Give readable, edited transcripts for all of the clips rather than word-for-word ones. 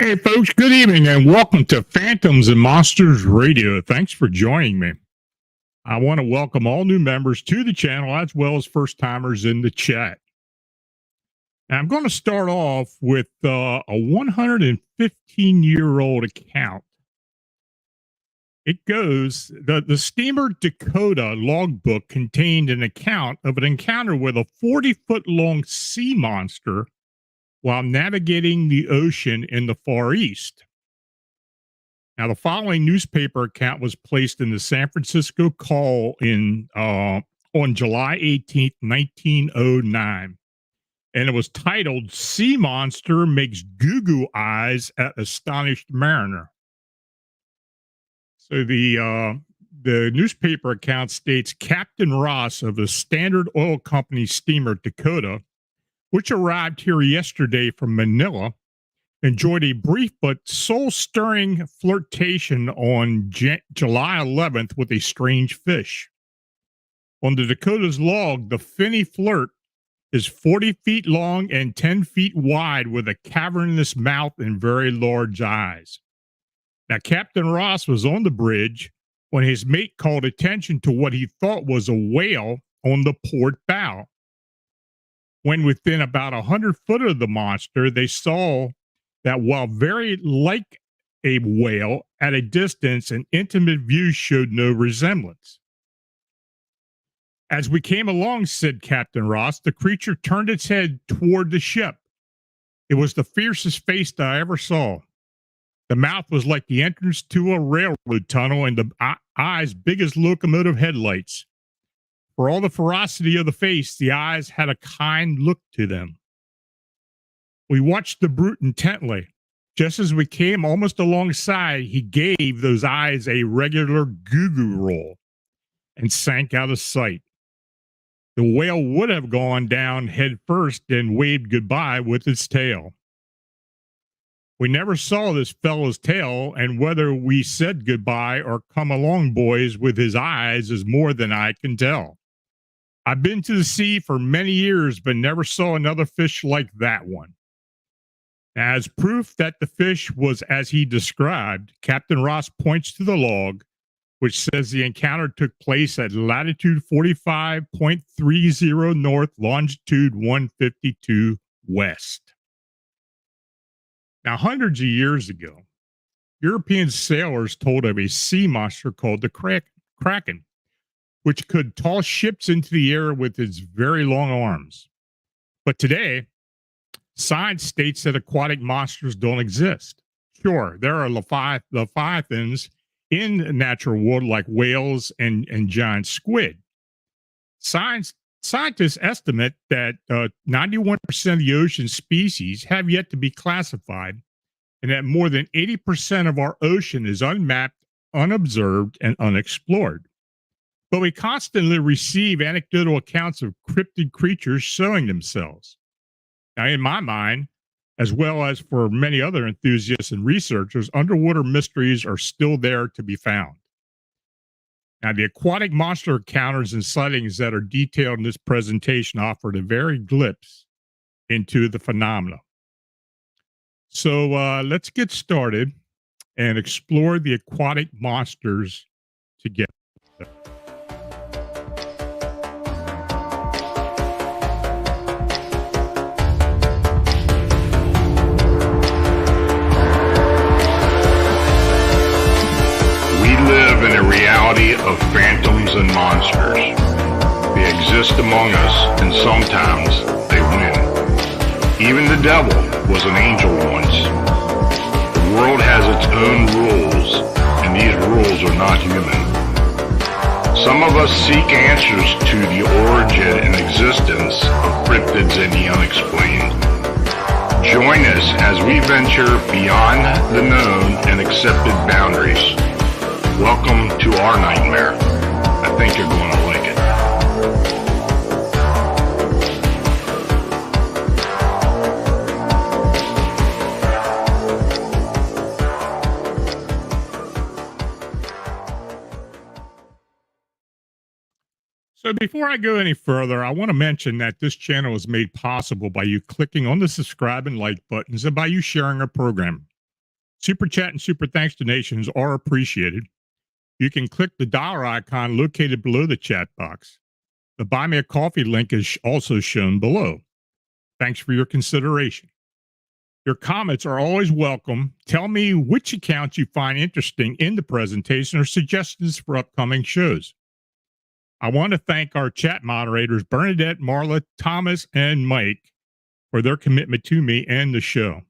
Hey, folks, good evening and welcome to Phantoms and Monsters Radio. Thanks for joining me. I want to welcome all new members to the channel as well as first timers in the chat. Now, I'm going to start off with a 115-year-old account. It goes, the steamer Dakota logbook contained an account of an encounter with a 40-foot-long sea monster while navigating the ocean in the Far East. Now, the following newspaper account was placed in the San Francisco Call on July 18th, 1909, and it was titled, "Sea Monster Makes Goo-Goo Eyes at Astonished Mariner." So the newspaper account states Captain Ross of the Standard Oil Company steamer Dakota, which arrived here yesterday from Manila, enjoyed a brief but soul-stirring flirtation on July 11th with a strange fish. On the Dakota's log, the finny flirt is 40 feet long and 10 feet wide with a cavernous mouth and very large eyes. Now, Captain Ross was on the bridge when his mate called attention to what he thought was a whale on the port bow. When within about 100 foot of the monster, they saw that while very like a whale, at a distance, an intimate view showed no resemblance. As we came along, said Captain Ross, the creature turned its head toward the ship. It was the fiercest face that I ever saw. The mouth was like the entrance to a railroad tunnel, and the eyes big as locomotive headlights. For all the ferocity of the face, the eyes had a kind look to them. We watched the brute intently. Just as we came almost alongside, he gave those eyes a regular goo-goo roll and sank out of sight. The whale would have gone down head first and waved goodbye with its tail. We never saw this fellow's tail, and whether we said goodbye or come along, boys, with his eyes is more than I can tell. I've been to the sea for many years, but never saw another fish like that one. As proof that the fish was as he described, Captain Ross points to the log, which says the encounter took place at latitude 45.30 north, longitude 152 west. Now, hundreds of years ago, European sailors told of a sea monster called the Kraken, which could toss ships into the air with its very long arms. But today, science states that aquatic monsters don't exist. Sure, there are Leviathans in the natural world like whales and giant squid. Scientists estimate that 91% of the ocean species have yet to be classified, and that more than 80% of our ocean is unmapped, unobserved, and unexplored. But we constantly receive anecdotal accounts of cryptid creatures showing themselves. Now, in my mind, as well as for many other enthusiasts and researchers, underwater mysteries are still there to be found. Now, the aquatic monster encounters and sightings that are detailed in this presentation offer a very glimpse into the phenomena. So let's get started and explore the aquatic monsters together. In a reality of phantoms and monsters. They exist among us, and sometimes they win. Even the devil was an angel once. The world has its own rules, and these rules are not human. Some of us seek answers to the origin and existence of cryptids and the unexplained. Join us as we venture beyond the known and accepted boundaries. Welcome to our nightmare. I think you're going to like it. So before I go any further, I want to mention that this channel is made possible by you clicking on the subscribe and like buttons and by you sharing our program. Super chat and super thanks donations are appreciated. You can click the dollar icon located below the chat box. The Buy Me a Coffee link is also shown below. Thanks for your consideration. Your comments are always welcome. Tell me which accounts you find interesting in the presentation or suggestions for upcoming shows. I want to thank our chat moderators, Bernadette, Marla, Thomas, and Mike, for their commitment to me and the show.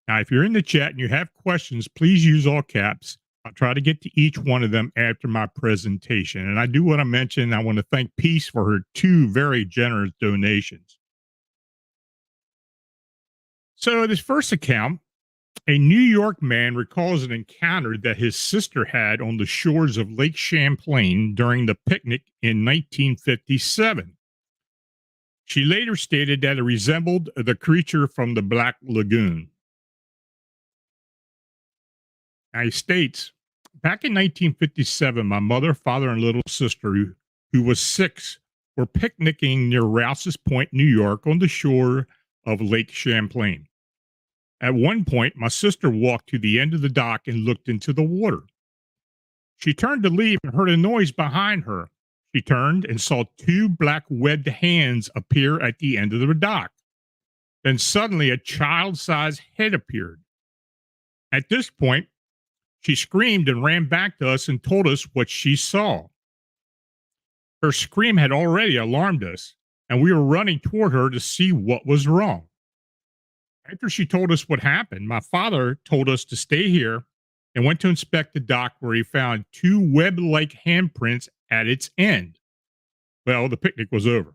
Now, if you're in the chat and you have questions, please use all caps. I'll try to get to each one of them after my presentation. And I do want to mention, I want to thank Peace for her 2 very generous donations. So this first account, a New York man recalls an encounter that his sister had on the shores of Lake Champlain during the picnic in 1957. She later stated that it resembled the creature from the Black Lagoon. Now, he states, back in 1957, my mother, father, and little sister, who was 6, were picnicking near Rouse's Point, New York, on the shore of Lake Champlain. At one point, my sister walked to the end of the dock and looked into the water. She turned to leave and heard a noise behind her. She turned and saw 2 black webbed hands appear at the end of the dock. Then suddenly a child-sized head appeared. At this point, she screamed and ran back to us and told us what she saw. Her scream had already alarmed us, and we were running toward her to see what was wrong. After she told us what happened, my father told us to stay here and went to inspect the dock, where he found 2 web-like handprints at its end. Well, the picnic was over.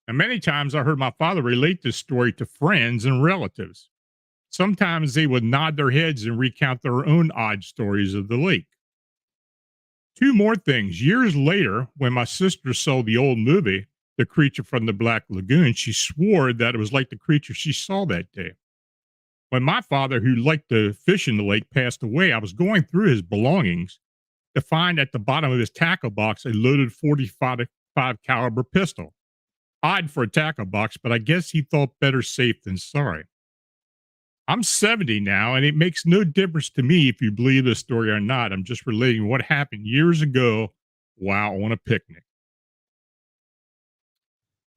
And many times I heard my father relate this story to friends and relatives. Sometimes they would nod their heads and recount their own odd stories of the lake. 2 more things. Years later, when my sister saw the old movie, The Creature from the Black Lagoon, she swore that it was like the creature she saw that day. When my father, who liked to fish in the lake, passed away, I was going through his belongings to find at the bottom of his tackle box a loaded .45 caliber pistol. Odd for a tackle box, but I guess he thought better safe than sorry. I'm 70 now, and it makes no difference to me if you believe this story or not. I'm just relating what happened years ago while on a picnic.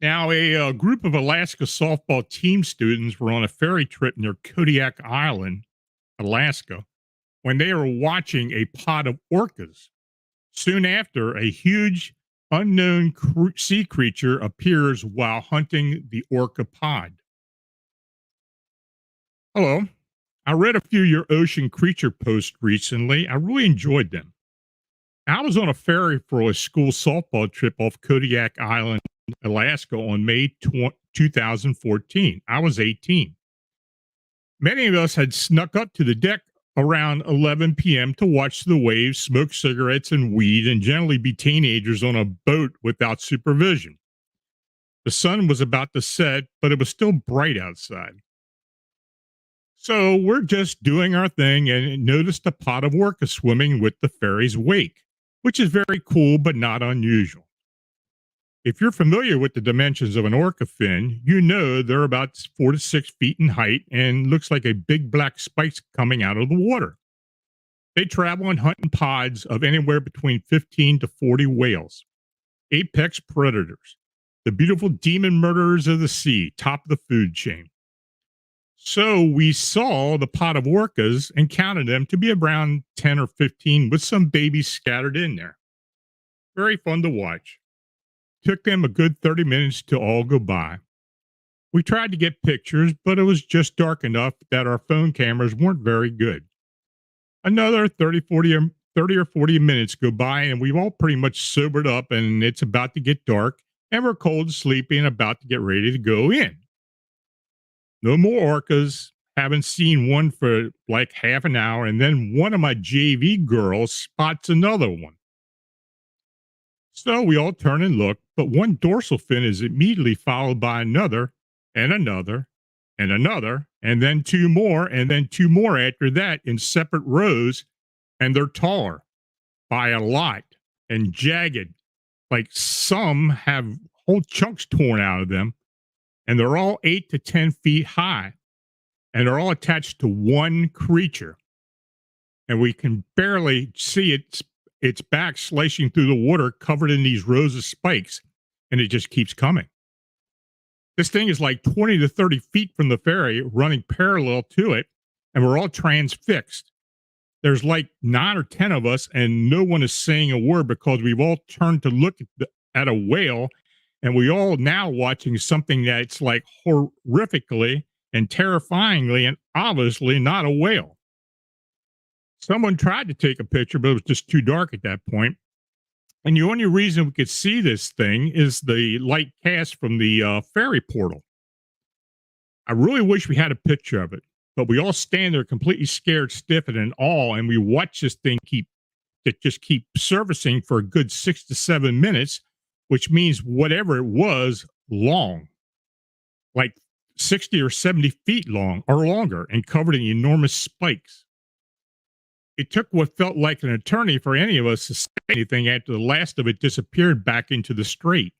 Now, a group of Alaska softball team students were on a ferry trip near Kodiak Island, Alaska, when they were watching a pod of orcas. Soon after, a huge, unknown sea creature appears while hunting the orca pod. Hello. I read a few of your ocean creature posts recently. I really enjoyed them. I was on a ferry for a school softball trip off Kodiak Island, Alaska on May 2014. I was 18. Many of us had snuck up to the deck around 11 p.m. to watch the waves, smoke cigarettes and weed, and generally be teenagers on a boat without supervision. The sun was about to set, but it was still bright outside. So we're just doing our thing and noticed a pod of orcas swimming with the ferry's wake, which is very cool but not unusual. If you're familiar with the dimensions of an orca fin, you know they're about 4 to 6 feet in height and looks like a big black spikes coming out of the water. They travel and hunt in pods of anywhere between 15 to 40 whales. Apex predators, the beautiful demon murderers of the sea, top of the food chain. So we saw the pod of orcas and counted them to be around 10 or 15 with some babies scattered in there. Very fun to watch. Took them a good 30 minutes to all go by. We tried to get pictures, but it was just dark enough that our phone cameras weren't very good. Another 30 or 40 minutes go by, and we've all pretty much sobered up, and it's about to get dark, and we're cold, sleepy, and about to get ready to go in. No more orcas. Haven't seen one for like half an hour, and then one of my JV girls spots another one. So we all turn and look, but one dorsal fin is immediately followed by another, and another, and another, and then 2 more, and then 2 more after that in separate rows, and they're taller by a lot and jagged. Like some have whole chunks torn out of them, and they're all 8 to 10 feet high. and they're all attached to one creature. And we can barely see its back slicing through the water, covered in these rows of spikes, and it just keeps coming. This thing is like 20 to 30 feet from the ferry, running parallel to it, and we're all transfixed. There's like 9 or 10 of us, and no one is saying a word because we've all turned to look at a whale, and we all now watching something that's like horrifically and terrifyingly and obviously not a whale. Someone tried to take a picture, but it was just too dark at that point. And the only reason we could see this thing is the light cast from the ferry portal. I really wish we had a picture of it, but we all stand there completely scared, stiff, and in awe, and we watch this thing keep surfacing for a good 6 to 7 minutes, which means whatever it was, long, like 60 or 70 feet long or longer, and covered in enormous spikes. It took what felt like an eternity for any of us to say anything after the last of it disappeared back into the strait.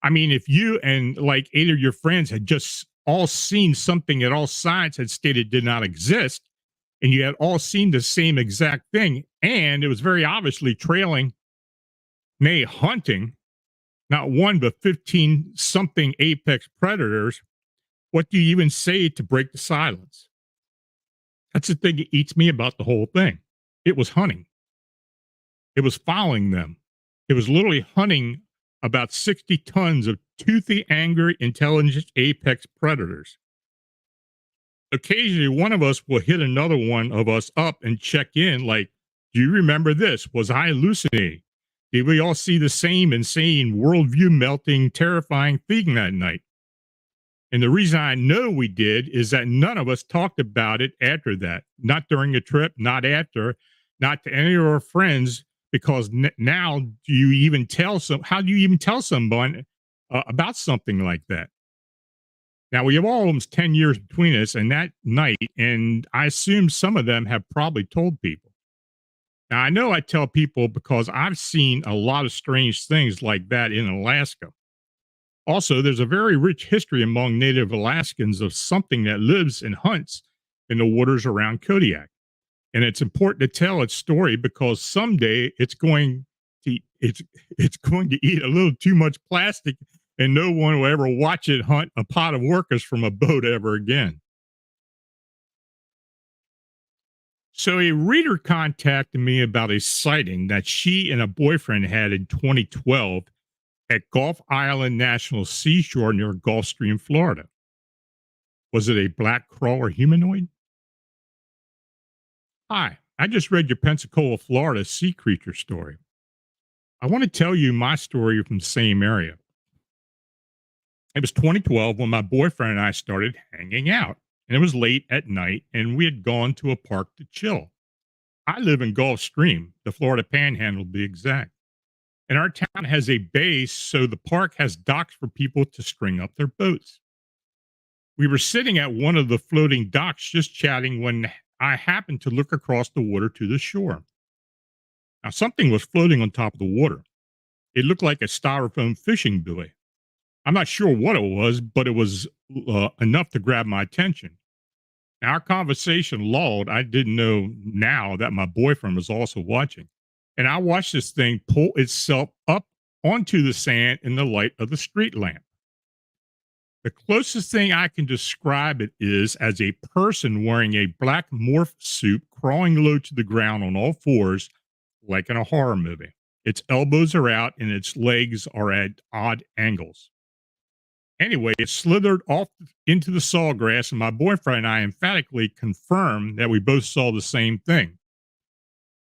I mean, if you and like 8 of your friends had just all seen something that all science had stated did not exist, and you had all seen the same exact thing, and it was very obviously trailing, nay, hunting, not one but 15 something apex predators, what do you even say to break the silence? That's the thing that eats me about the whole thing. It was hunting. It was following them. It was literally hunting about 60 tons of toothy, angry, intelligent apex predators. Occasionally, one of us will hit another one of us up and check in like, do you remember this? Was I hallucinating? Did we all see the same insane, worldview melting, terrifying thing that night? And the reason I know we did is that none of us talked about it after that. Not during the trip, not after, not to any of our friends, because now how do you even tell someone about something like that? Now, we have almost 10 years between us and that night, and I assume some of them have probably told people. Now, I know I tell people because I've seen a lot of strange things like that in Alaska. Also, there's a very rich history among Native Alaskans of something that lives and hunts in the waters around Kodiak. And it's important to tell its story because someday it's going to eat a little too much plastic, and no one will ever watch it hunt a pot of orcas from a boat ever again. So a reader contacted me about a sighting that she and a boyfriend had in 2012 at Gulf Island National Seashore near Gulfstream, Florida. Was it a black crawler humanoid? Hi, I just read your Pensacola, Florida sea creature story. I want to tell you my story from the same area. It was 2012 when my boyfriend and I started hanging out, and it was late at night, and we had gone to a park to chill. I live in Gulfstream, the Florida Panhandle to be exact. And our town has a bay, so the park has docks for people to string up their boats. We were sitting at one of the floating docks just chatting when I happened to look across the water to the shore. Now, something was floating on top of the water. It looked like a styrofoam fishing buoy. I'm not sure what it was, but it was enough to grab my attention. Now, our conversation lulled. I didn't know now that my boyfriend was also watching. And I watched this thing pull itself up onto the sand in the light of the street lamp. The closest thing I can describe it is as a person wearing a black morph suit crawling low to the ground on all fours, like in a horror movie. Its elbows are out and its legs are at odd angles. Anyway, it slithered off into the sawgrass, and my boyfriend and I emphatically confirmed that we both saw the same thing.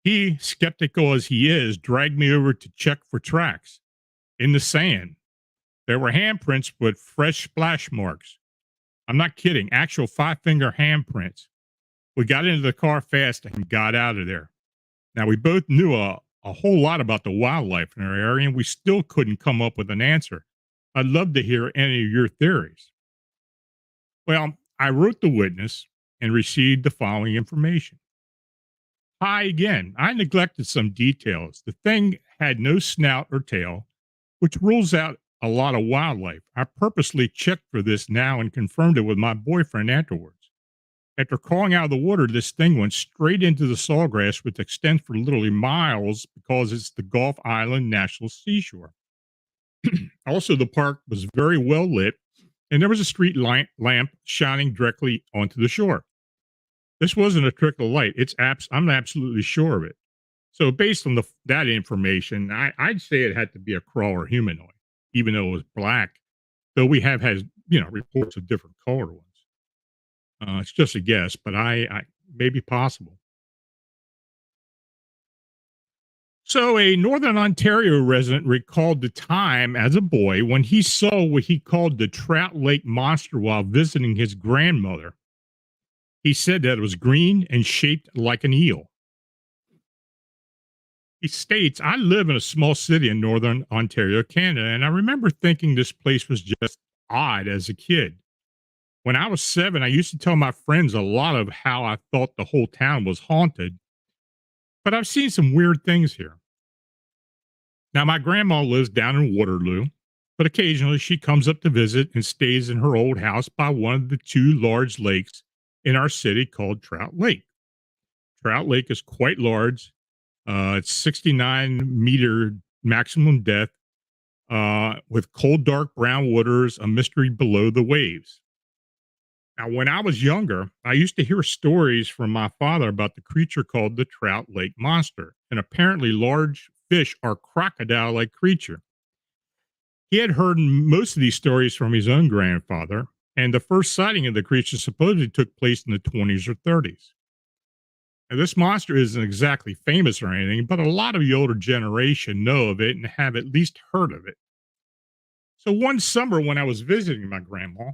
He, skeptical as he is, dragged me over to check for tracks in the sand. There were handprints with fresh splash marks. I'm not kidding, actual 5-finger handprints. We got into the car fast and got out of there. Now, we both knew a whole lot about the wildlife in our area, and we still couldn't come up with an answer. I'd love to hear any of your theories. Well, I wrote the witness and received the following information. Hi again. I neglected some details. The thing had no snout or tail, which rules out a lot of wildlife. I purposely checked for this now and confirmed it with my boyfriend afterwards. After crawling out of the water, this thing went straight into the sawgrass, which extends for literally miles because it's the Gulf Island National Seashore. Also, the park was very well lit, and there was a street lamp shining directly onto the shore. This wasn't a trick of light. I'm absolutely sure of it. So, based on that information, I'd say it had to be a crawler humanoid, even though it was black. Though we have had reports of different colored ones. It's just a guess, but I may be possible. So, a Northern Ontario resident recalled the time as a boy when he saw what he called the Trout Lake Monster while visiting his grandmother. He said that it was green and shaped like an eel. He states, I live in a small city in Northern Ontario, Canada, and I remember thinking this place was just odd as a kid. When I was 7, I used to tell my friends a lot of how I thought the whole town was haunted, but I've seen some weird things here. Now, my grandma lives down in Waterloo, but occasionally she comes up to visit and stays in her old house by one of the 2 large lakes in our city called Trout Lake. Trout Lake is quite large. It's 69-meter maximum depth with cold, dark brown waters, a mystery below the waves. Now, when I was younger, I used to hear stories from my father about the creature called the Trout Lake Monster, an apparently large fish or crocodile-like creature. He had heard most of these stories from his own grandfather, and the first sighting of the creature supposedly took place in the 20s or 30s. Now, this monster isn't exactly famous or anything, but a lot of the older generation know of it and have at least heard of it. So one summer when I was visiting my grandma,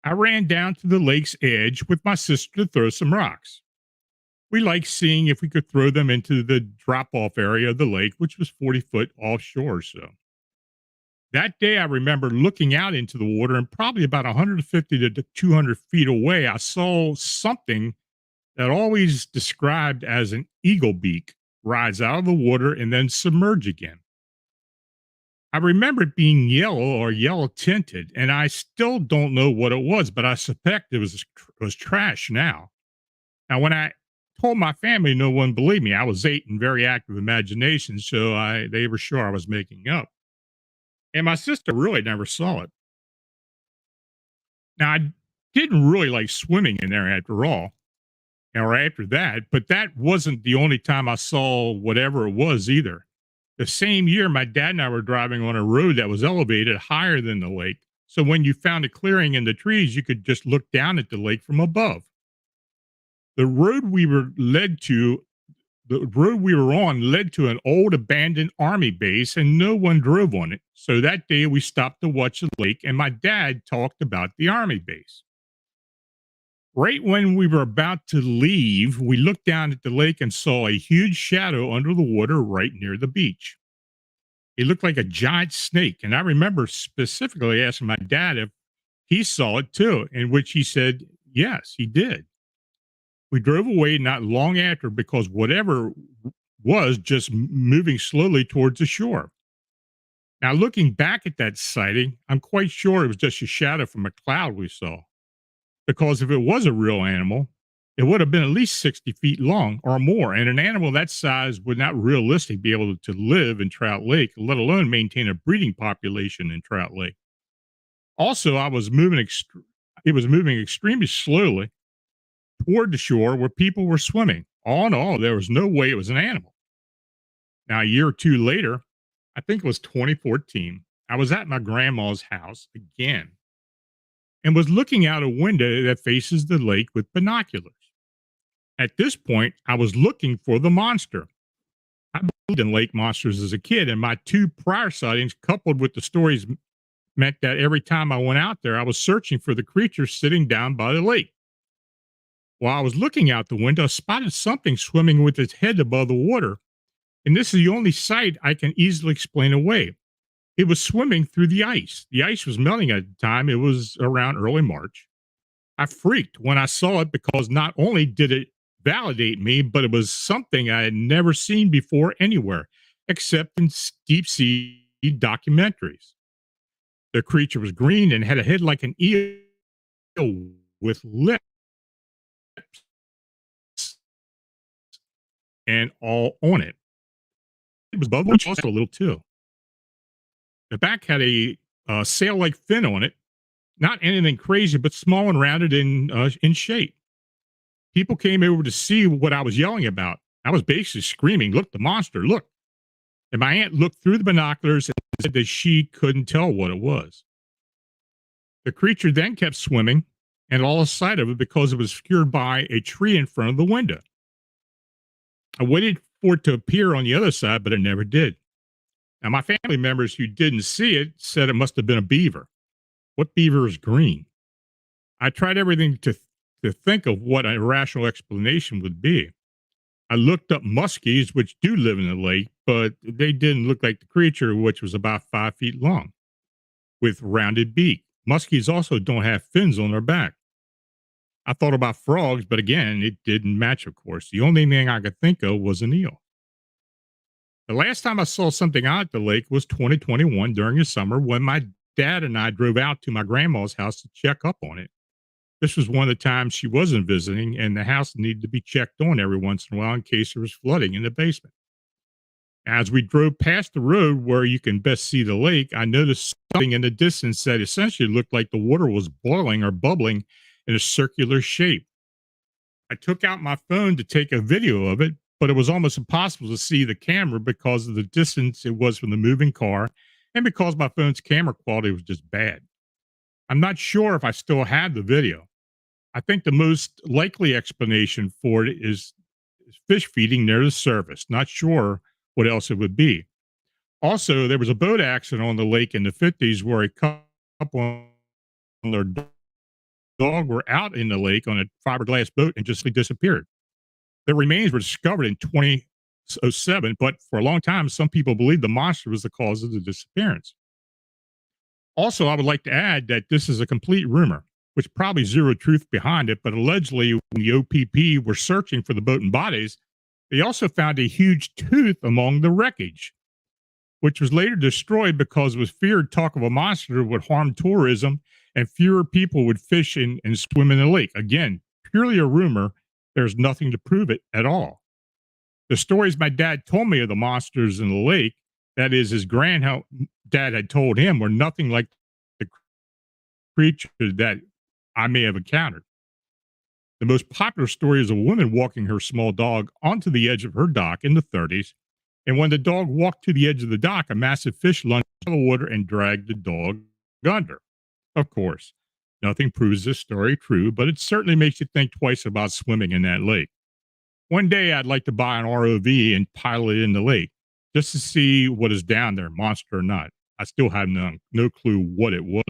I ran down to the lake's edge with my sister to throw some rocks. We liked seeing if we could throw them into the drop-off area of the lake, which was 40 foot offshore or so. That day, I remember looking out into the water, and probably about 150 to 200 feet away, I saw something that always described as an eagle beak rise out of the water and then submerge again. I remember it being yellow or yellow tinted, and I still don't know what it was, but I suspect it was trash now. Now, when I told my family, no one believed me. I was 8 and very active imagination, so they were sure I was making up. And my sister really never saw it. Now, I didn't really like swimming in there after all, or after that, but that wasn't the only time I saw whatever it was either. The same year, my dad and I were driving on a road that was elevated higher than the lake. So when you found a clearing in the trees, you could just look down at the lake from above. The road we were on led to an old abandoned army base, and no one drove on it. So that day we stopped to watch the lake, and my dad talked about the army base. Right when we were about to leave, we looked down at the lake and saw a huge shadow under the water right near the beach. It looked like a giant snake, and I remember specifically asking my dad if he saw it too, in which he said, yes, he did. We drove away not long after because whatever was just moving slowly towards the shore. Now, looking back at that sighting, I'm quite sure it was just a shadow from a cloud we saw. Because if it was a real animal, it would have been at least 60 feet long or more. And an animal that size would not realistically be able to live in Trout Lake, let alone maintain a breeding population in Trout Lake. Also, it was moving extremely slowly toward the shore where people were swimming. All in all, there was no way it was an animal. Now, a year or two later, I think it was 2014, I was at my grandma's house again and was looking out a window that faces the lake with binoculars. At this point, I was looking for the monster. I believed in lake monsters as a kid, and my 2 prior sightings, coupled with the stories, meant that every time I went out there, I was searching for the creature sitting down by the lake. While I was looking out the window, I spotted something swimming with its head above the water, and this is the only sight I can easily explain away. It was swimming through the ice. The ice was melting at the time. It was around early March. I freaked when I saw it because not only did it validate me, but it was something I had never seen before anywhere, except in deep sea documentaries. The creature was green and had a head like an eel with lips. and all on it. It was bubbling also a little too. The back had a sail-like fin on it, not anything crazy, but small and rounded in shape. People came over to see what I was yelling about. I was basically screaming, "Look, the monster, look." And my aunt looked through the binoculars and said that she couldn't tell what it was. The creature then kept swimming and lost sight of it because it was obscured by a tree in front of the window. I waited for it to appear on the other side, but it never did. Now, my family members who didn't see it said it must have been a beaver. What beaver is green? I tried everything to think of what a rational explanation would be. I looked up muskies, which do live in the lake, but they didn't look like the creature, which was about 5 feet long with rounded beak. Muskies also don't have fins on their back. I thought about frogs, but again, it didn't match, of course. The only thing I could think of was an eel. The last time I saw something out at the lake was 2021 during the summer when my dad and I drove out to my grandma's house to check up on it. This was one of the times she wasn't visiting, and the house needed to be checked on every once in a while in case there was flooding in the basement. As we drove past the road where you can best see the lake, I noticed something in the distance that essentially looked like the water was boiling or bubbling in a circular shape. I took out my phone to take a video of it, but it was almost impossible to see the camera because of the distance it was from the moving car and because my phone's camera quality was just bad. I'm not sure if I still have the video. I think the most likely explanation for it is fish feeding near the surface. Not sure what else it would be. Also, there was a boat accident on the lake in the 50s where a couple on their dog were out in the lake on a fiberglass boat and just disappeared. Their remains were discovered in 2007, but for a long time, some people believed the monster was the cause of the disappearance. Also, I would like to add that this is a complete rumor, which probably zero truth behind it, but allegedly when the OPP were searching for the boat and bodies, they also found a huge tooth among the wreckage, which was later destroyed because it was feared talk of a monster would harm tourism and fewer people would fish and swim in the lake. Again, purely a rumor. There's nothing to prove it at all. The stories my dad told me of the monsters in the lake, that is, his granddad had told him, were nothing like the creature that I may have encountered. The most popular story is a woman walking her small dog onto the edge of her dock in the 30s, and when the dog walked to the edge of the dock, a massive fish lunged out of the water and dragged the dog under. Of course, nothing proves this story true, but it certainly makes you think twice about swimming in that lake. One day, I'd like to buy an ROV and pilot it in the lake just to see what is down there, monster or not. I still have no clue what it was.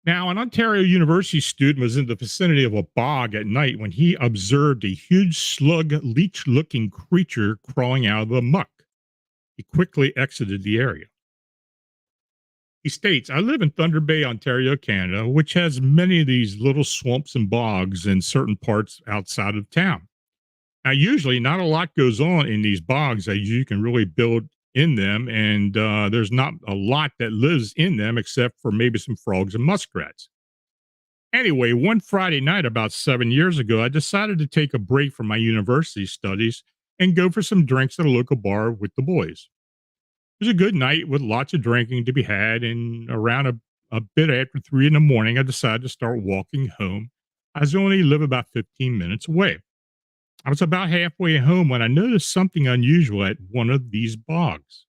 Now, an Ontario University student was in the vicinity of a bog at night when he observed a huge slug leech-looking creature crawling out of the muck. He quickly exited the area. He states, I live in Thunder Bay, Ontario, Canada, which has many of these little swamps and bogs in certain parts outside of town. Now, usually not a lot goes on in these bogs as you can really build in them, and there's not a lot that lives in them except for maybe some frogs and muskrats. Anyway, one Friday night about 7 years ago, I decided to take a break from my university studies and go for some drinks at a local bar with the boys. It was a good night with lots of drinking to be had, and around a bit after 3 in the morning, I decided to start walking home. I only live about 15 minutes away. I was about halfway home when I noticed something unusual at one of these bogs.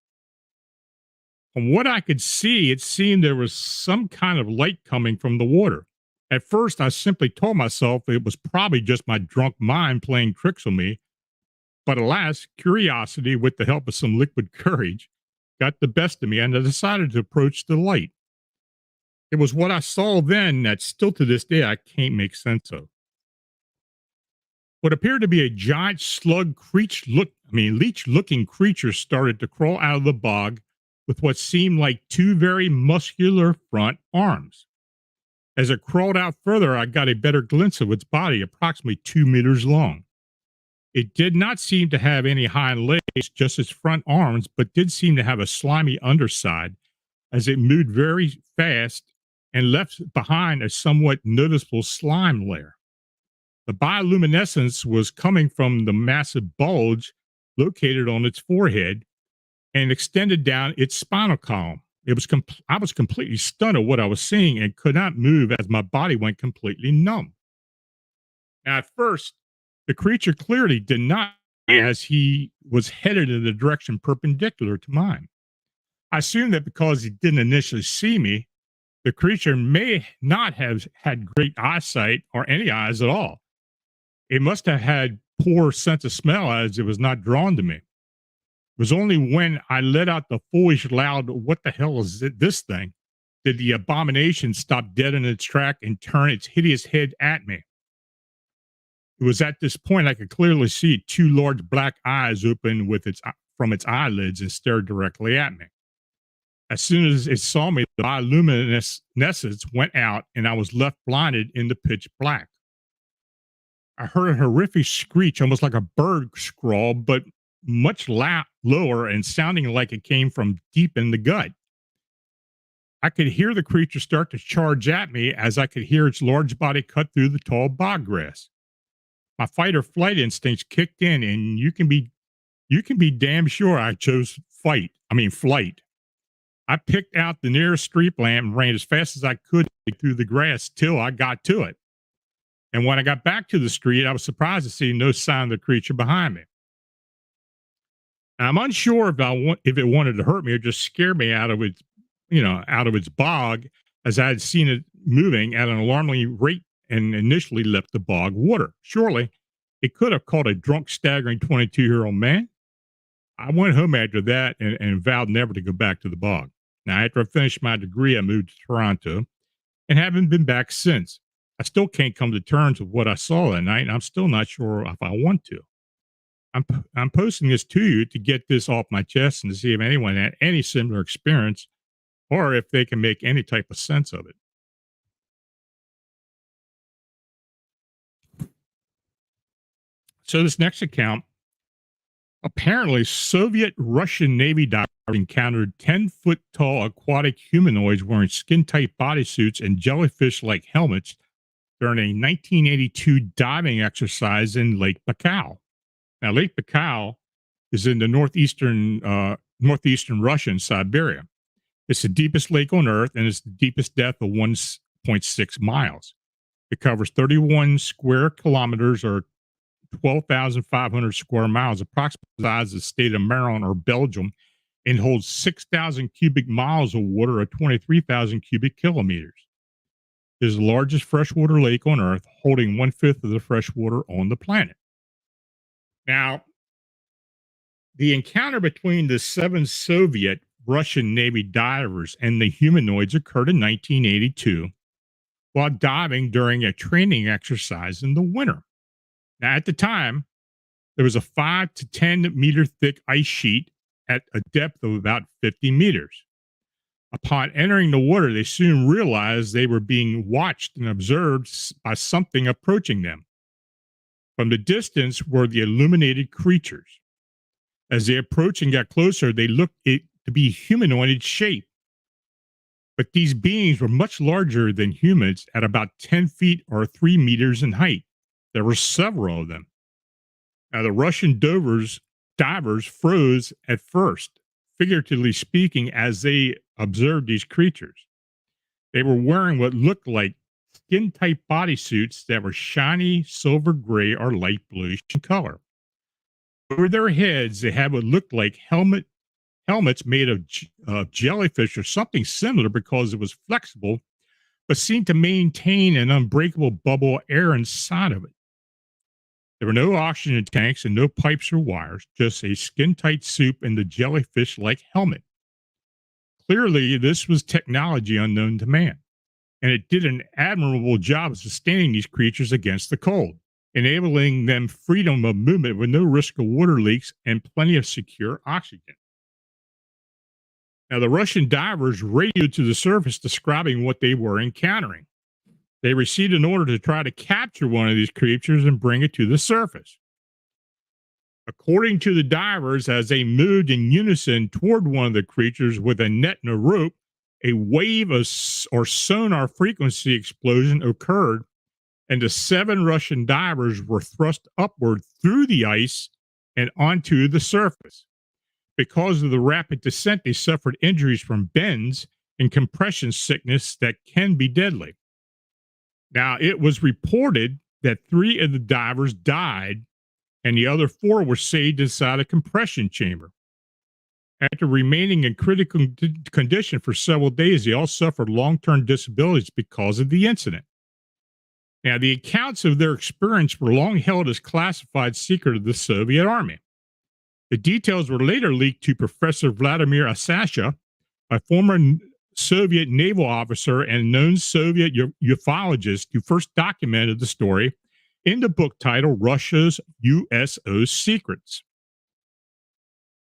From what I could see, it seemed there was some kind of light coming from the water. At first, I simply told myself it was probably just my drunk mind playing tricks on me, but alas, curiosity, with the help of some liquid courage, got the best of me, and I decided to approach the light. It was what I saw then that still to this day I can't make sense of. What appeared to be a giant slug leech-looking creature started to crawl out of the bog with what seemed like two very muscular front arms. As it crawled out further, I got a better glimpse of its body, approximately 2 meters long. It did not seem to have any hind legs, just its front arms, but did seem to have a slimy underside as it moved very fast and left behind a somewhat noticeable slime layer. The bioluminescence was coming from the massive bulge located on its forehead and extended down its spinal column. I was completely stunned at what I was seeing and could not move as my body went completely numb. Now, at first, the creature clearly did not, as he was headed in the direction perpendicular to mine. I assumed that because he didn't initially see me, the creature may not have had great eyesight or any eyes at all. It must have had poor sense of smell as it was not drawn to me. It was only when I let out the foolish loud, "What the hell is this thing?" did the abomination stop dead in its track and turn its hideous head at me. It was at this point I could clearly see two large black eyes open from its eyelids and stared directly at me. As soon as it saw me, the bioluminescence went out and I was left blinded in the pitch black. I heard a horrific screech, almost like a bird squall, but much lower and sounding like it came from deep in the gut. I could hear the creature start to charge at me as I could hear its large body cut through the tall bog grass. My fight or flight instincts kicked in, and you can be damn sure I chose flight. I picked out the nearest street lamp and ran as fast as I could through the grass till I got to it. And when I got back to the street, I was surprised to see no sign of the creature behind me. Now, I'm unsure if it wanted to hurt me or just scare me out of its bog, as I had seen it moving at an alarmingly rate and initially left the bog water. Surely, it could have caught a drunk, staggering 22-year-old man. I went home after that and vowed never to go back to the bog. Now, after I finished my degree, I moved to Toronto and haven't been back since. I still can't come to terms with what I saw that night, and I'm still not sure if I want to. I'm posting this to you to get this off my chest and to see if anyone had any similar experience or if they can make any type of sense of it. So this next account, apparently Soviet-Russian Navy divers encountered 10-foot tall aquatic humanoids wearing skin-tight bodysuits and jellyfish-like helmets during a 1982 diving exercise in Lake Baikal. Now, Lake Baikal is in the northeastern Russia and Siberia. It's the deepest lake on Earth, and it's the deepest depth of 1.6 miles. It covers 31 square kilometers, or 12,500 square miles, approximately the size of the state of Maryland or Belgium, and holds 6,000 cubic miles of water, or 23,000 cubic kilometers. It is the largest freshwater lake on Earth, holding 1/5 of the freshwater on the planet. Now, the encounter between the 7 Soviet Russian Navy divers and the humanoids occurred in 1982 while diving during a training exercise in the winter. Now, at the time, there was a 5 to 10 meter thick ice sheet at a depth of about 50 meters. Upon entering the water, they soon realized they were being watched and observed by something approaching them. From the distance were the illuminated creatures. As they approached and got closer, they looked it to be humanoid in shape. But these beings were much larger than humans at about 10 feet or 3 meters in height. There were several of them. Now, the Russian divers froze at first, figuratively speaking, as they observed these creatures. They were wearing what looked like skin-tight bodysuits that were shiny silver gray or light bluish in color. Over their heads, they had what looked like helmets made of jellyfish or something similar because it was flexible, but seemed to maintain an unbreakable bubble of air inside of it. There were no oxygen tanks and no pipes or wires, just a skin-tight soup and the jellyfish-like helmet. Clearly, this was technology unknown to man, and it did an admirable job of sustaining these creatures against the cold, enabling them freedom of movement with no risk of water leaks and plenty of secure oxygen. Now, the Russian divers radioed to the surface describing what they were encountering. They received an order to try to capture one of these creatures and bring it to the surface. According to the divers, as they moved in unison toward one of the creatures with a net and a rope, a wave or sonar frequency explosion occurred and the 7 Russian divers were thrust upward through the ice and onto the surface. Because of the rapid descent, they suffered injuries from bends and compression sickness that can be deadly. Now, it was reported that 3 of the divers died and the other 4 were saved inside a compression chamber. After remaining in critical condition for several days, they all suffered long-term disabilities because of the incident. Now, the accounts of their experience were long held as classified secret of the Soviet Army. The details were later leaked to Professor Vladimir Asasha, a former Soviet naval officer and known Soviet ufologist who first documented the story in the book titled Russia's USO Secrets.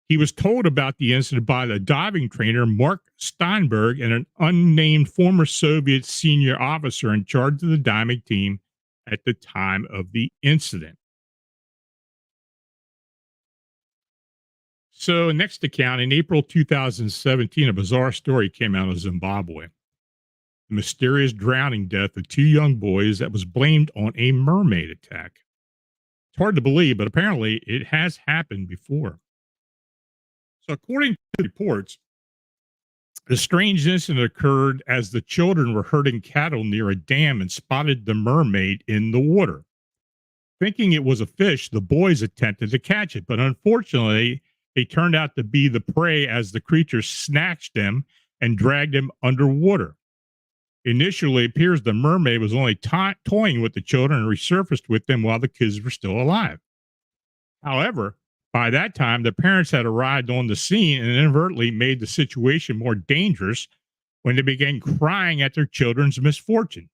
He was told about the incident by the diving trainer Mark Steinberg and an unnamed former Soviet senior officer in charge of the diving team at the time of the incident. So, next account, in April 2017, a bizarre story came out of Zimbabwe. The mysterious drowning death of 2 young boys that was blamed on a mermaid attack. It's hard to believe, but apparently it has happened before. So, according to reports, the strange incident occurred as the children were herding cattle near a dam and spotted the mermaid in the water. Thinking it was a fish, the boys attempted to catch it, but unfortunately, they turned out to be the prey as the creature snatched them and dragged them underwater. Initially, it appears the mermaid was only toying with the children and resurfaced with them while the kids were still alive. However, by that time, the parents had arrived on the scene and inadvertently made the situation more dangerous when they began crying at their children's misfortune.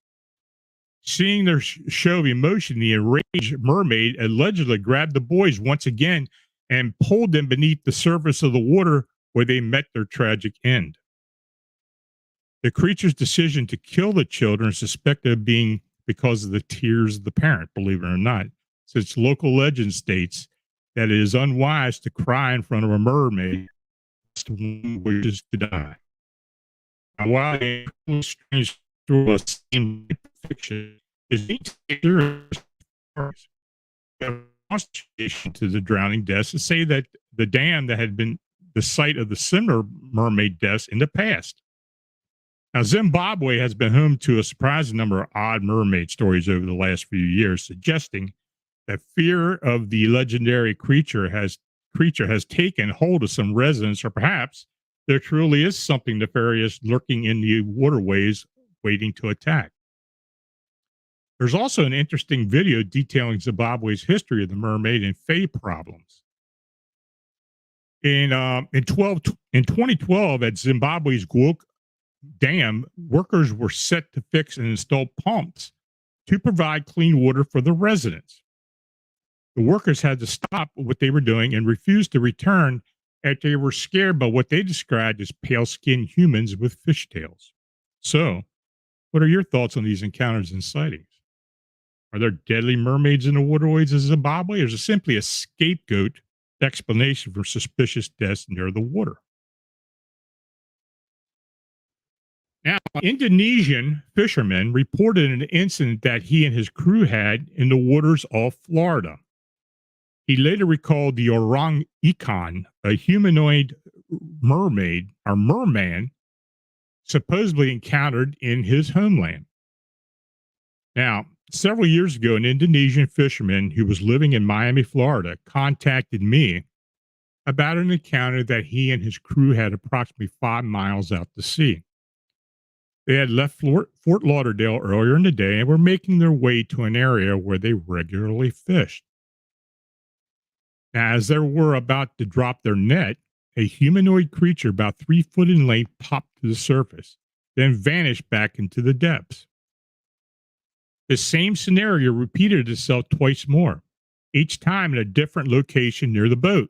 Seeing their show of emotion, the enraged mermaid allegedly grabbed the boys once again and pulled them beneath the surface of the water where they met their tragic end. The creature's decision to kill the children is suspected of being because of the tears of the parent, believe it or not, since local legend states that it is unwise to cry in front of a mermaid who wishes to die. Now, while a strange story seems fiction, is to the drowning deaths to say that the dam that had been the site of the similar mermaid deaths in the past. Now, Zimbabwe has been home to a surprising number of odd mermaid stories over the last few years, suggesting that fear of the legendary creature has taken hold of some residents, or perhaps there truly is something nefarious lurking in the waterways waiting to attack. There's also an interesting video detailing Zimbabwe's history of the mermaid and fae problems. In 2012, at Zimbabwe's Gwok Dam, workers were set to fix and install pumps to provide clean water for the residents. The workers had to stop what they were doing and refused to return after they were scared by what they described as pale-skinned humans with fishtails. So, what are your thoughts on these encounters and sightings? Are there deadly mermaids in the waterways of Zimbabwe, or is it simply a scapegoat explanation for suspicious deaths near the water? Now, Indonesian fisherman reported an incident that he and his crew had in the waters off Florida. He later recalled the orang ikan, a humanoid mermaid or merman, supposedly encountered in his homeland. Now, several years ago, an Indonesian fisherman who was living in Miami, Florida, contacted me about an encounter that he and his crew had approximately 5 miles out to sea. They had left Fort Lauderdale earlier in the day and were making their way to an area where they regularly fished. Now, as they were about to drop their net, a humanoid creature about 3 foot in length popped to the surface, then vanished back into the depths. The same scenario repeated itself twice more, each time in a different location near the boat.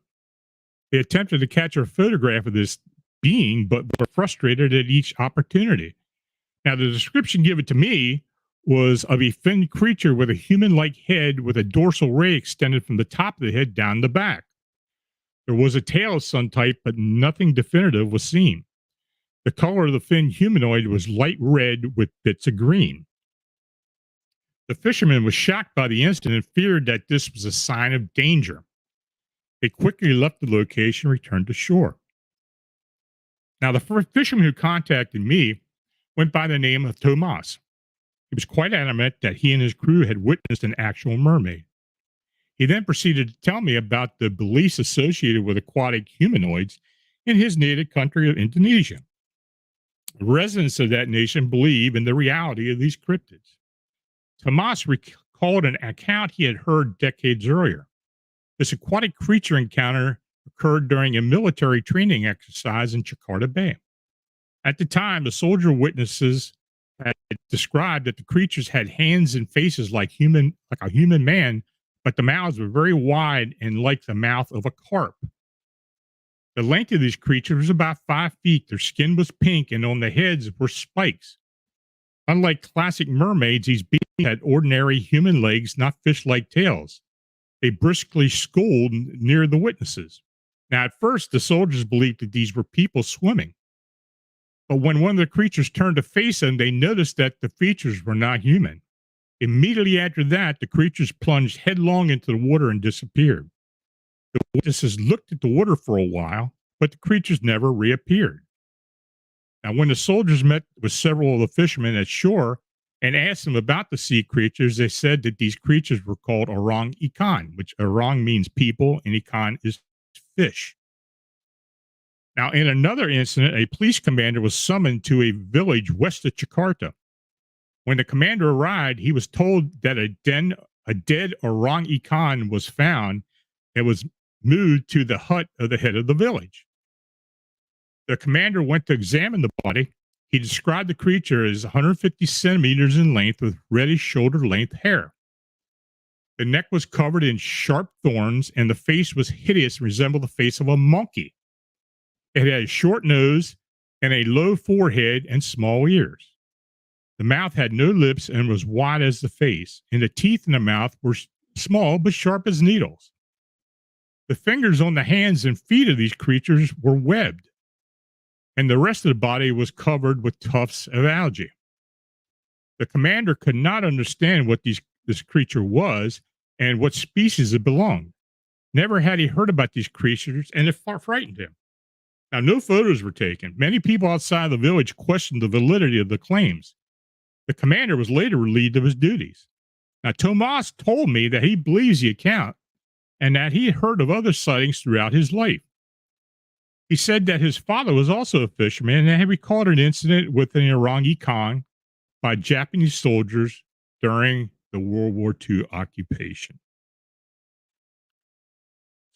They attempted to catch a photograph of this being, but were frustrated at each opportunity. Now, the description given to me was of a finned creature with a human-like head with a dorsal ray extended from the top of the head down the back. There was a tail of some type, but nothing definitive was seen. The color of the finned humanoid was light red with bits of green. The fisherman was shocked by the incident and feared that this was a sign of danger. They quickly left the location and returned to shore. Now, the first fisherman who contacted me went by the name of Tomas. He was quite adamant that he and his crew had witnessed an actual mermaid. He then proceeded to tell me about the beliefs associated with aquatic humanoids in his native country of Indonesia. Residents of that nation believe in the reality of these cryptids. Tomas recalled an account he had heard decades earlier. This aquatic creature encounter occurred during a military training exercise in Jakarta Bay. At the time, the soldier witnesses had described that the creatures had hands and faces like a human man, but the mouths were very wide and like the mouth of a carp. The length of these creatures was about 5 feet. Their skin was pink, and on the heads were spikes. Unlike classic mermaids, these beings had ordinary human legs, not fish-like tails. They briskly sculled near the witnesses. Now, at first, the soldiers believed that these were people swimming. But when one of the creatures turned to face them, they noticed that the features were not human. Immediately after that, the creatures plunged headlong into the water and disappeared. The witnesses looked at the water for a while, but the creatures never reappeared. Now, when the soldiers met with several of the fishermen at shore and asked them about the sea creatures, they said that these creatures were called orang ikan, which orang means people and ikan is fish. Now, in another incident, a police commander was summoned to a village west of Jakarta. When the commander arrived, he was told that a dead orang ikan was found and was moved to the hut of the head of the village. The commander went to examine the body. He described the creature as 150 centimeters in length with reddish shoulder-length hair. The neck was covered in sharp thorns, and the face was hideous and resembled the face of a monkey. It had a short nose and a low forehead and small ears. The mouth had no lips and was wide as the face, and the teeth in the mouth were small but sharp as needles. The fingers on the hands and feet of these creatures were webbed, and the rest of the body was covered with tufts of algae. The commander could not understand what this creature was and what species it belonged. Never had he heard about these creatures, and it frightened him. Now, no photos were taken. Many people outside the village questioned the validity of the claims. The commander was later relieved of his duties. Now, Tomas told me that he believes the account and that he had heard of other sightings throughout his life. He said that his father was also a fisherman and that he recalled an incident with an orang ikan by Japanese soldiers during the World War II occupation.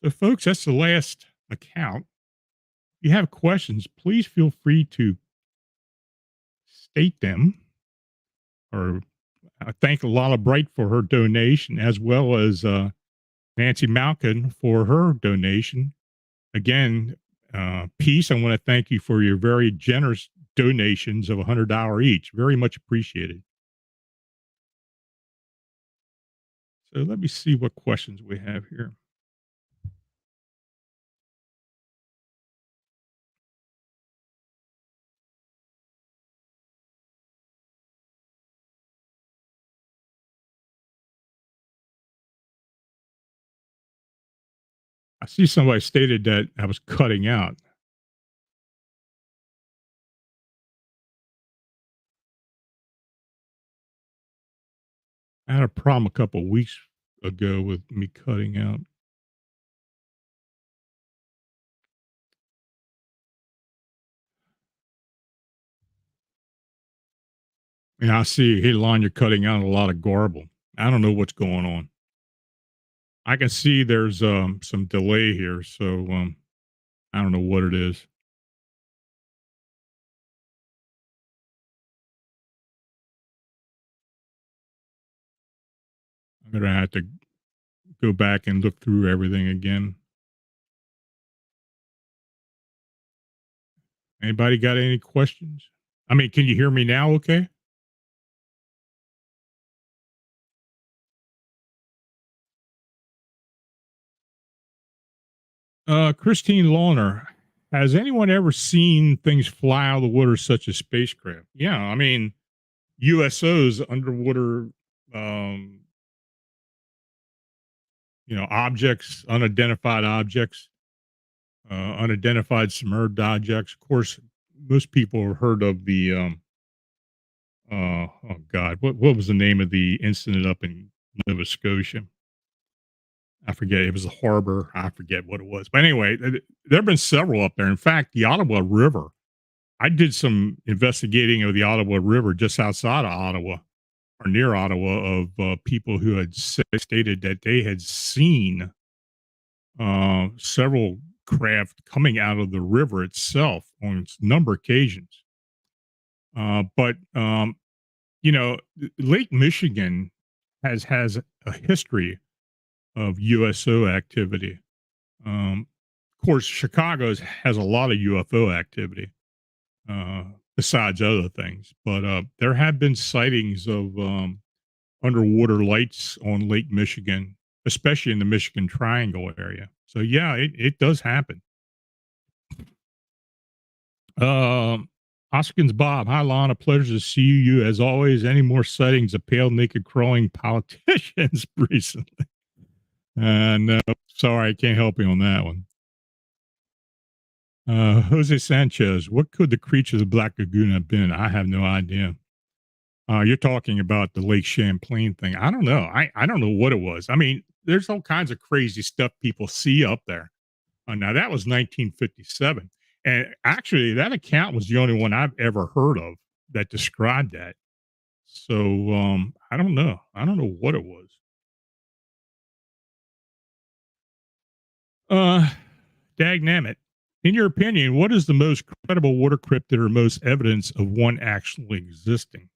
So, folks, that's the last account. If you have questions, please feel free to state them, or thank Lala Bright for her donation, as well as Nancy Malkin for her donation. Again, Peace, I want to thank you for your very generous donations of $100 each. Very much appreciated. So let me see what questions we have here. I see somebody stated that I was cutting out. I had a problem a couple of weeks ago with me cutting out. Yeah, I see. Hey, Lon, you're cutting out a lot of garble. I don't know what's going on. I can see there's some delay here, so I don't know what it is. I'm gonna have to go back and look through everything again. Anybody got any questions? I mean, can you hear me now? Okay. Christine Lawner, has anyone ever seen things fly out of the water such as spacecraft? Yeah, I mean, USOs, underwater um, objects, unidentified objects, unidentified submerged objects. Of course, most people have heard of the oh God, what was the name of the incident up in Nova Scotia? I forget. It was a harbor. I forget what it was. But anyway, there have been several up there. In fact, the Ottawa River. I did some investigating of the Ottawa River just outside of Ottawa or near Ottawa of people who had stated that they had seen several craft coming out of the river itself on a number of occasions. But Lake Michigan has a history of USO activity. Of course, Chicago has a lot of UFO activity, besides other things. But there have been sightings of underwater lights on Lake Michigan, especially in the Michigan Triangle area. So yeah, it does happen. Hoskins Bob, hi Lon, a pleasure to see you as always. Any more sightings of pale, naked, crawling politicians recently? No, sorry, I can't help you on that one. Jose Sanchez, what could the creature of the Black Lagoon have been? I have no idea. You're talking about the Lake Champlain thing. I don't know. I don't know what it was. I mean, there's all kinds of crazy stuff people see up there. Now that was 1957, and actually that account was the only one I've ever heard of that described that. So I don't know. I don't know what it was. Uh, Dagnammit. In your opinion, what is the most credible water cryptid or most evidence of one actually existing?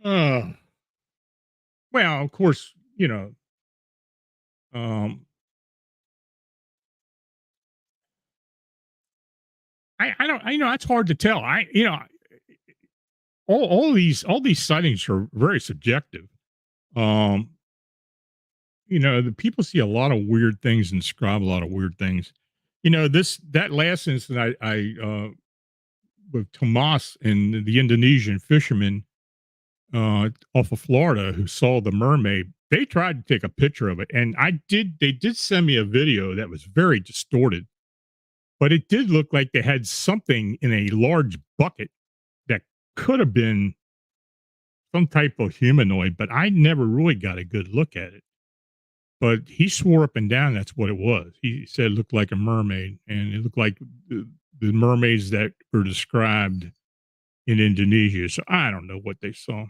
Uh, well, of course, um, I don't, it's hard to tell. All these sightings are very subjective. Um, the people see a lot of weird things and describe a lot of weird things. That last incident I with Tomas and the Indonesian fisherman off of Florida who saw the mermaid. They tried to take a picture of it, and they did send me a video that was very distorted, but it did look like they had something in a large bucket that could have been some type of humanoid, but I never really got a good look at it. But he swore up and down that's what it was. He said it looked like a mermaid, and it looked like the mermaids that were described in Indonesia. So I don't know what they saw.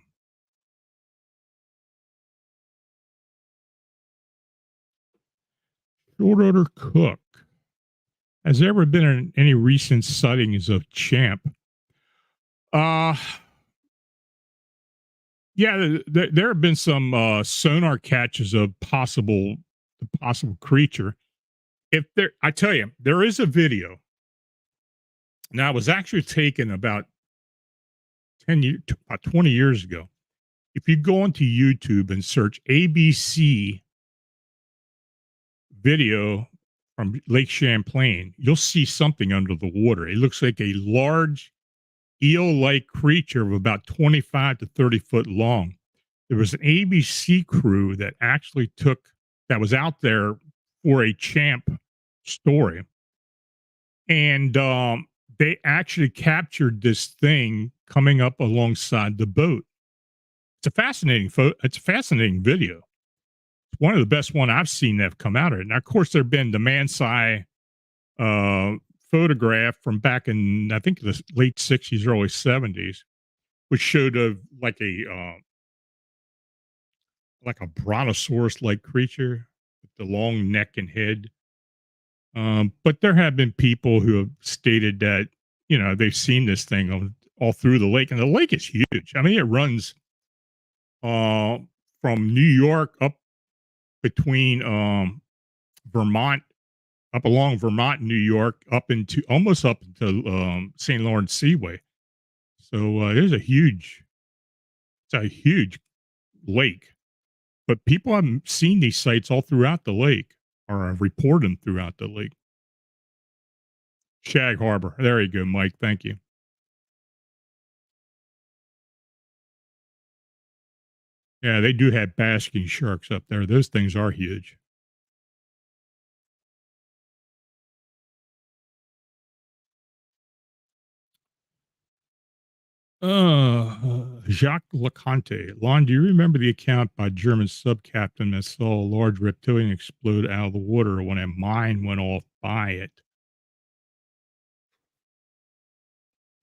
Short order cook. Has there ever been any recent sightings of Champ? Uh yeah, there have been some sonar catches of possible creature. If there, I tell you, there is a video. Now, it was actually taken about 20 years ago. If you go onto YouTube and search ABC video from Lake Champlain, you'll see something under the water. It looks like a large eel-like creature of about 25 to 30 foot long. There was an ABC crew that was out there for a Champ story. And they actually captured this thing coming up alongside the boat. It's a fascinating It's a fascinating video. It's one of the best one I've seen that have come out of it. Now, of course, there have been the Mansai photograph from back in, I think, the late 60s, early 70s, which showed like a brontosaurus-like creature with the long neck and head. But there have been people who have stated that, they've seen this thing all through the lake, and the lake is huge. I mean, it runs from New York up between Vermont, up along Vermont, New York, almost up into St. Lawrence Seaway. So it's a huge lake. But people have seen these sites all throughout the lake, or have reported them throughout the lake. Shag Harbor. There you go, Mike. Thank you. Yeah, they do have basking sharks up there. Those things are huge. Jacques Leconte. Lon, do you remember the account by German sub captain that saw a large reptilian explode out of the water when a mine went off by it?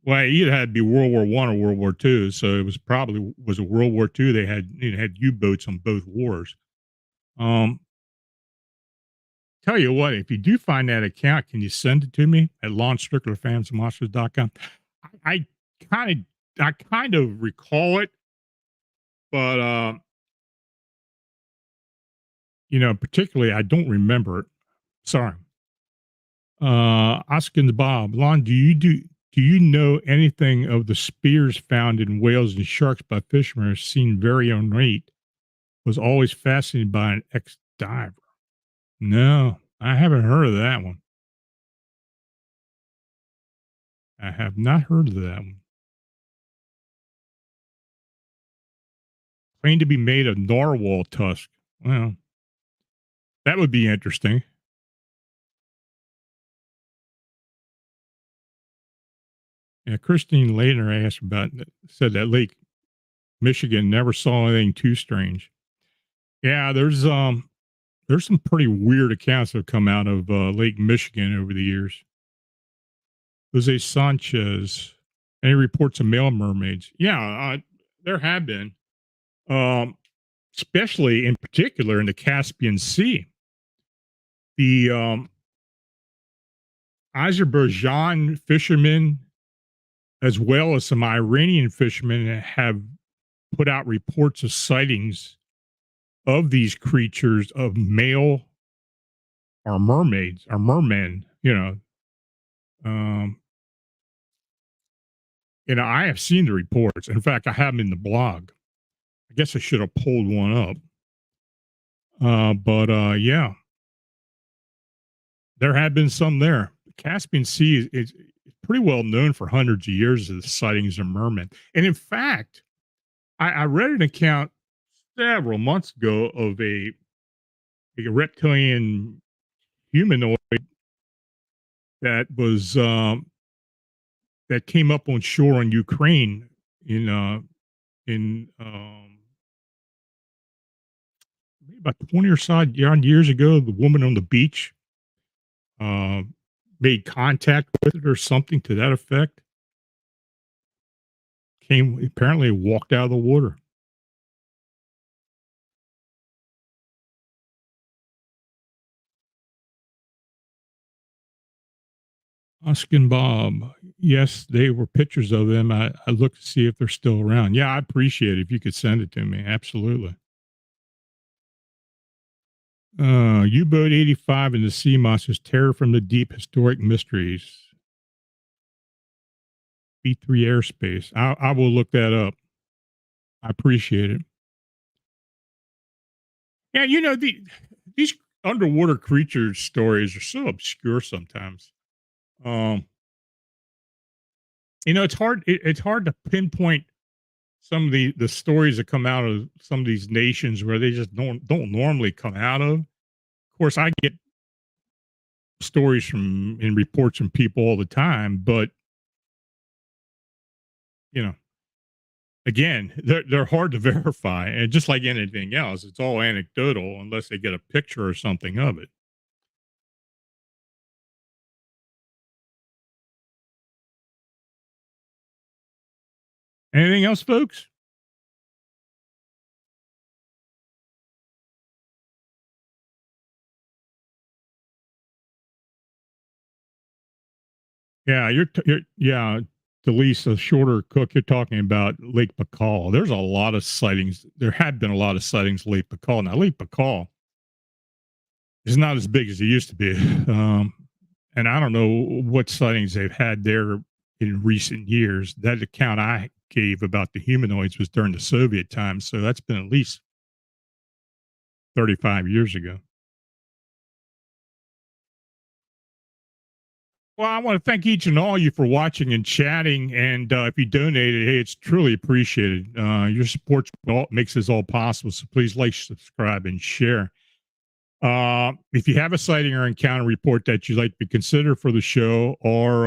Well, it either had to be World War One or World War Two, so it was probably was a World War Two. They had had U boats on both wars. Um, Tell you what, if you do find that account, can you send it to me at Lon Strickler phantomsmonsters.com? I kind of I kind of recall it, but particularly I don't remember it. Sorry. Oskins Bob, Lon, do you know anything of the spears found in whales and sharks by fishermen seen very ornate? Was always fascinated by an ex diver. No, I haven't heard of that one. I have not heard of that one. Claimed to be made of narwhal tusk. Well, that would be interesting. Yeah, Christine Leitner asked about said that Lake Michigan never saw anything too strange. Yeah, there's some pretty weird accounts that have come out of Lake Michigan over the years. Jose Sanchez, any reports of male mermaids? Yeah, there have been, um, especially in particular in the Caspian Sea. The Azerbaijan fishermen, as well as some Iranian fishermen, have put out reports of sightings of these creatures of male or mermaids or mermen. Um, I have seen the reports. In fact, I have them in the blog. I guess I should have pulled one up. But yeah, there have been some there. The Caspian Sea is pretty well known for hundreds of years as sightings of mermen. And in fact, I read an account several months ago of a reptilian humanoid that was that came up on shore in Ukraine in about 20 or so years ago. The woman on the beach uh, made contact with it or something to that effect. Came apparently walked out of the water. Oskin Bob. Yes, they were pictures of them. I looked to see if they're still around. Yeah, I appreciate it if you could send it to me. Absolutely. U-boat 85 and the Sea Monsters, Terror from the Deep, Historic Mysteries. B3 Airspace. I will look that up. I appreciate it. Yeah, these underwater creature stories are so obscure sometimes. It's hard. It's hard to pinpoint some of the stories that come out of some of these nations where they just don't normally come out of. Of course, I get stories from and reports from people all the time, but again, they're hard to verify, and just like anything else, it's all anecdotal unless they get a picture or something of it. Anything else, folks? Yeah, yeah, Delise, a shorter cook. You're talking about Lake Baikal. There's a lot of sightings. There have been a lot of sightings of Lake Baikal. Now, Lake Baikal is not as big as it used to be, and I don't know what sightings they've had there in recent years. That account I gave about the humanoids was during the Soviet times, so that's been at least 35 years ago. Well, I want to thank each and all of you for watching and chatting. And if you donated, hey, it's truly appreciated. Your support makes this all possible. So please like, subscribe, and share. If you have a sighting or encounter report that you'd like to be considered for the show or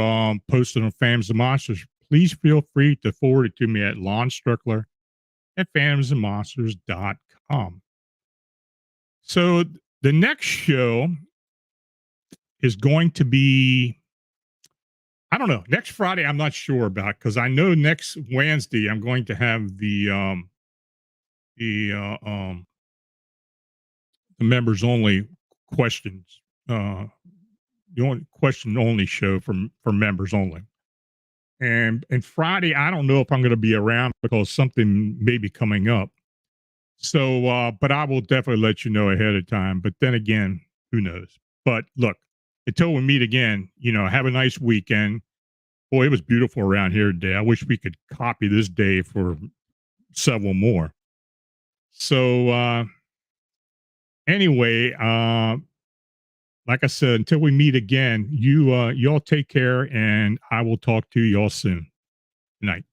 posted on Phantoms and Monsters, please feel free to forward it to me at Lon Strickler at phantomsandmonsters.com. So the next show is going to be, I don't know, next Friday. I'm not sure about, because I know next Wednesday I'm going to have the members only questions, the only question only show for members only. And Friday, I don't know if I'm going to be around because something may be coming up. So, but I will definitely let you know ahead of time. But then again, who knows? But look, until we meet again, have a nice weekend. Boy, it was beautiful around here today. I wish we could copy this day for several more. So, anyway, like I said, until we meet again, y'all take care, and I will talk to y'all soon. Good night.